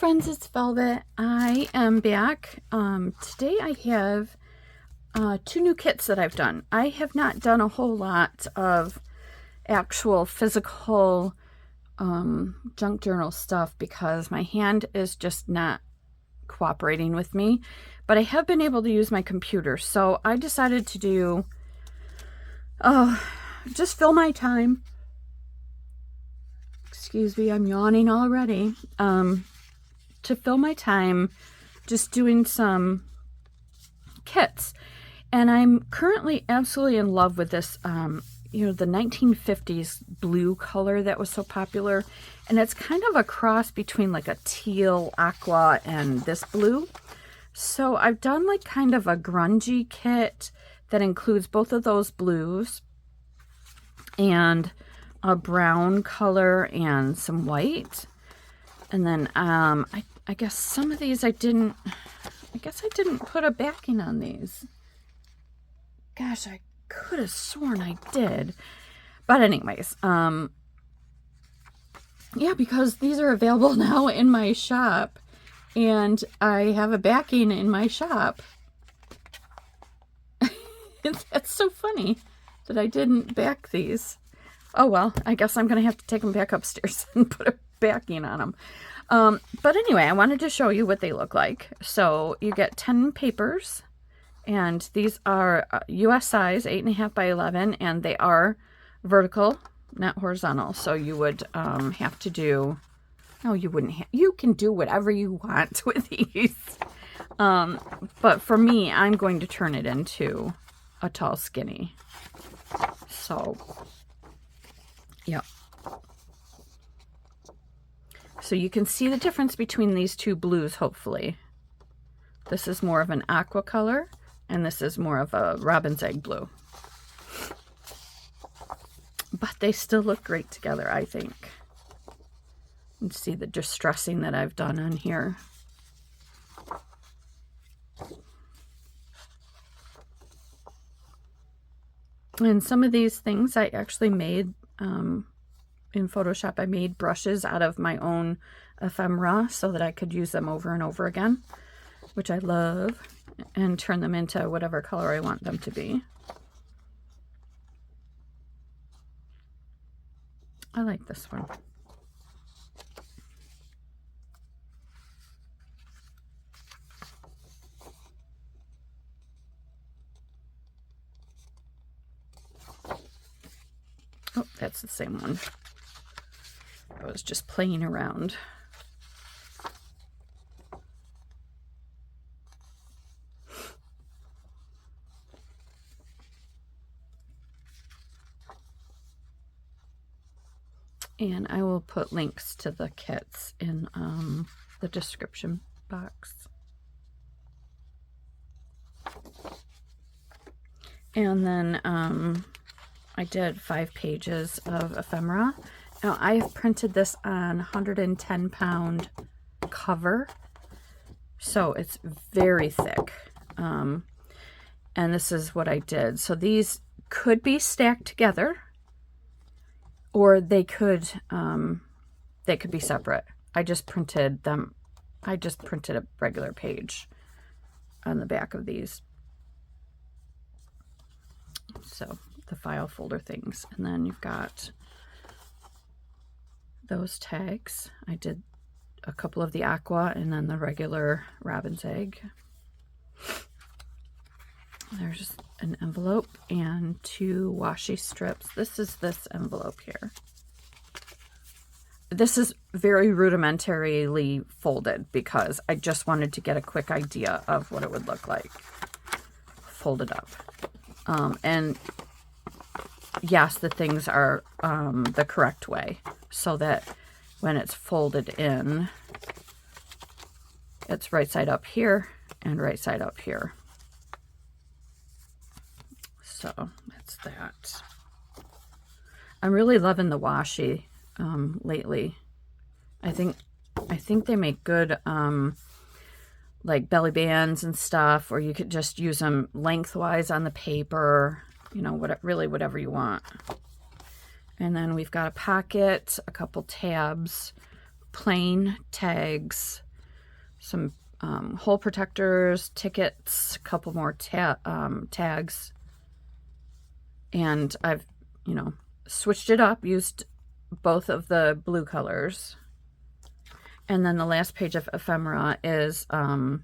friends, it's Velvet. I am back. Today I have two new kits that I've done. I have not done a whole lot of actual physical junk journal stuff because my hand is just not cooperating with me, but I have been able to use my computer. So I decided to do just fill my time. Excuse me, I'm yawning already. To fill my time just doing some kits. And I'm currently absolutely in love with this, the 1950s blue color that was so popular. And it's kind of a cross between like a teal, aqua, and this blue. So I've done like kind of a grungy kit that includes both of those blues and a brown color and some white. And then I guess some of these I didn't put a backing on these. Gosh, I could have sworn I did. But anyways, yeah, because these are available now in my shop and I have a backing in my shop. That's so funny that I didn't back these. Oh well, I guess I'm going to have to take them back upstairs and put a backing on them. But anyway, I wanted to show you what they look like. So you get 10 papers, and these are US size, 8.5 by 11, and they are vertical, not horizontal. So you would have to do, no, you wouldn't have, you can do whatever you want with these. But for me, I'm going to turn it into a tall skinny. So, yep. So you can see the difference between these two blues, hopefully. This is more of an aqua color, and this is more of a robin's egg blue. But they still look great together, I think. You can see the distressing that I've done on here. And some of these things I actually made in Photoshop. I made brushes out of my own ephemera so that I could use them over and over again, which I love, and turn them into whatever color I want them to be. I like this one. Oh, that's the same one. I was just playing around. And I will put links to the kits in the description box. And then I did 5 pages of ephemera. Now I have printed this on 110-pound cover, so it's very thick. And this is what I did. So these could be stacked together, or they could be separate. I just printed them. I just printed a regular page on the back of these. So the file folder things, and then you've got those tags. I did a couple of the aqua and then the regular robin's egg. There's an envelope and 2 washi strips. This is this envelope here. This is very rudimentarily folded because I just wanted to get a quick idea of what it would look like folded up. And yes, the things are the correct way, so that when it's folded in, it's right side up here and right side up here. So that's that. I'm really loving the washi lately. I think they make good like belly bands and stuff, or you could just use them lengthwise on the paper, you know, really whatever you want. And then we've got a pocket, a couple tabs, plain tags, some hole protectors, tickets, a couple more tags. And I've, switched it up, used both of the blue colors. And then the last page of ephemera is the,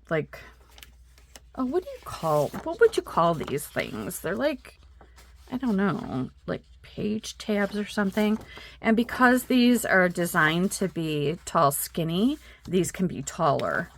like, oh, what would you call these things? They're like, I don't know, like page tabs or something. And because these are designed to be tall, skinny, these can be taller.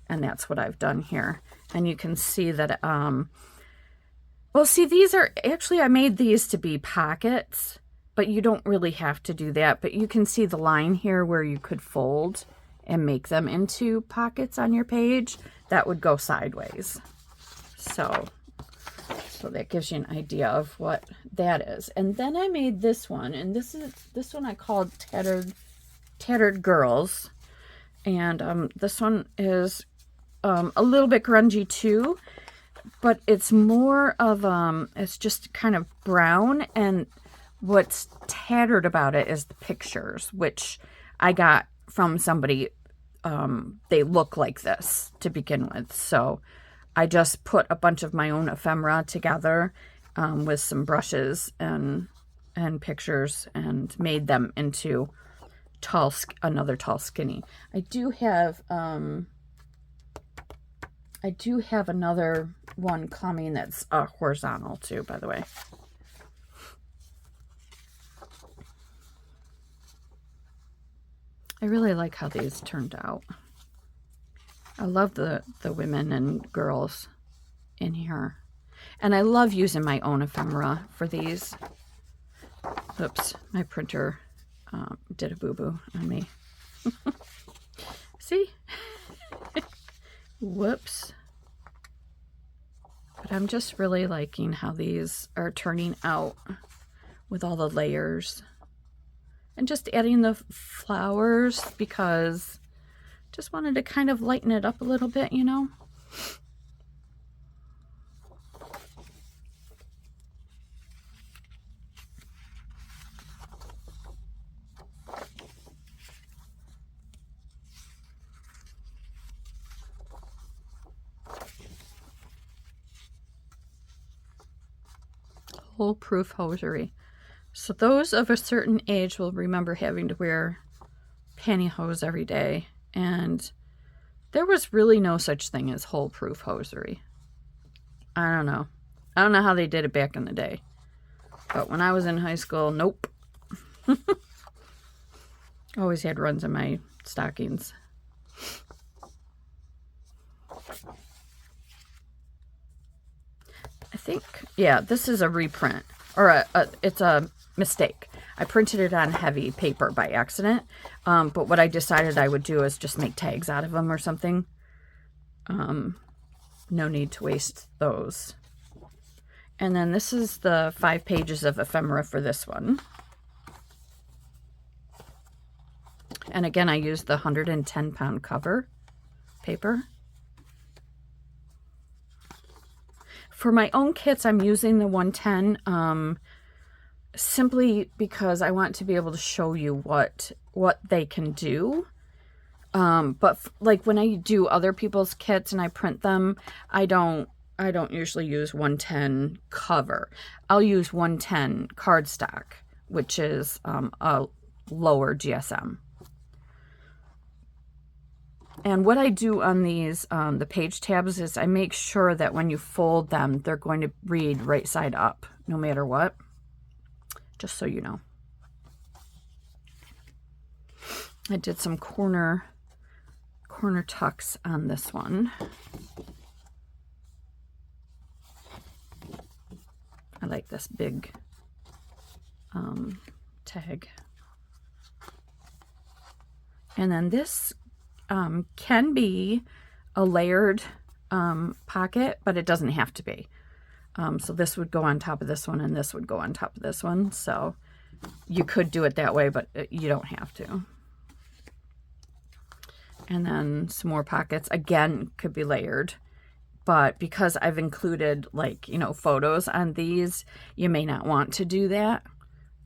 And that's what I've done here. And you can see that, well, see, these are, actually, I made these to be pockets, but you don't really have to do that. But you can see the line here where you could fold and make them into pockets on your page. That would go sideways. So that gives you an idea of what that is. And then I made this one, and this one I called Tattered Girls. And this one is a little bit grungy too, but it's more of, it's just kind of brown, and what's tattered about it is the pictures, which I got from somebody. They look like this to begin with, so I just put a bunch of my own ephemera together with some brushes and pictures and made them into another tall skinny. I do have another one coming that's horizontal too, by the way. I really like how these turned out. I love the women and girls in here. And I love using my own ephemera for these. Oops, my printer did a boo-boo on me. See? Whoops. But I'm just really liking how these are turning out with all the layers. And just adding the flowers because just wanted to kind of lighten it up a little bit, Hole-proof hosiery. So those of a certain age will remember having to wear pantyhose every day. And there was really no such thing as hole-proof hosiery. I don't know. I don't know how they did it back in the day. But when I was in high school, nope. Always had runs in my stockings. I think, yeah, this is a reprint. Or it's a mistake. I printed it on heavy paper by accident. But what I decided I would do is just make tags out of them or something. No need to waste those. And then this is the 5 pages of ephemera for this one. And again, I used the 110-pound cover paper. For my own kits, I'm using the 110 simply because I want to be able to show you what they can do. But like when I do other people's kits and I print them, I don't usually use 110 cover. I'll use 110 cardstock, which is a lower GSM. And what I do on these, the page tabs, is I make sure that when you fold them, they're going to read right side up, no matter what. Just so you know. I did some corner tucks on this one. I like this big tag. And then this can be a layered pocket, but it doesn't have to be. So this would go on top of this one, and this would go on top of this one. So you could do it that way, but you don't have to. And then some more pockets, again, could be layered. But because I've included, like, photos on these, you may not want to do that.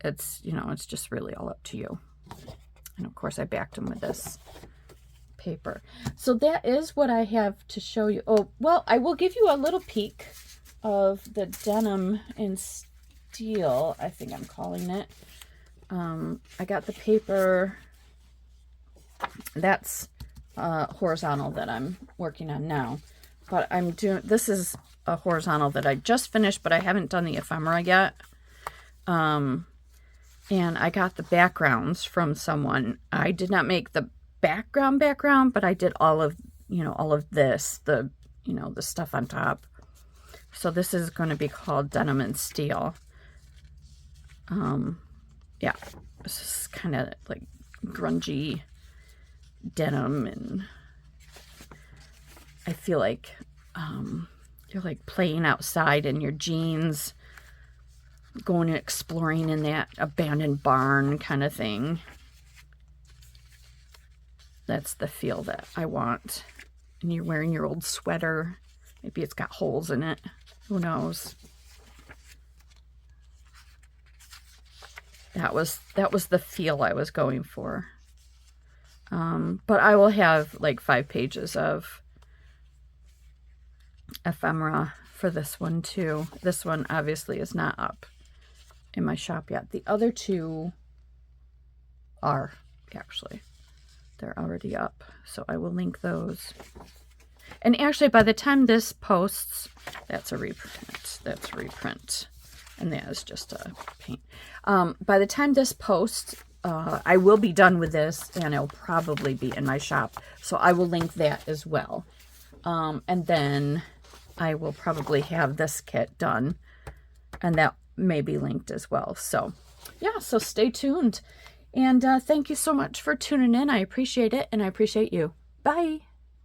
It's, it's just really all up to you. And of course I backed them with this paper. So that is what I have to show you. Oh, well, I will give you a little peek of the denim in steel, I think I'm calling it. I got the paper. That's horizontal that I'm working on now. But I'm doing, this is a horizontal that I just finished, but I haven't done the ephemera yet. And I got the backgrounds from someone. I did not make the background, but I did all of, all of this, the stuff on top. So this is going to be called Denim and Steel. Yeah, this is kind of like grungy denim, and I feel like you're like playing outside in your jeans, going and exploring in that abandoned barn kind of thing. That's the feel that I want. And you're wearing your old sweater. Maybe it's got holes in it. Who knows? That was the feel I was going for. But I will have like 5 pages of ephemera for this one too. This one obviously is not up in my shop yet. The other 2 are actually. They're already up. So I will link those. And actually by the time this posts, that's a reprint. That's a reprint. And that is just a paint. By the time this posts, I will be done with this, and it'll probably be in my shop. So I will link that as well. And then I will probably have this kit done, and that may be linked as well. So yeah, so stay tuned. And thank you so much for tuning in. I appreciate it, and I appreciate you. Bye.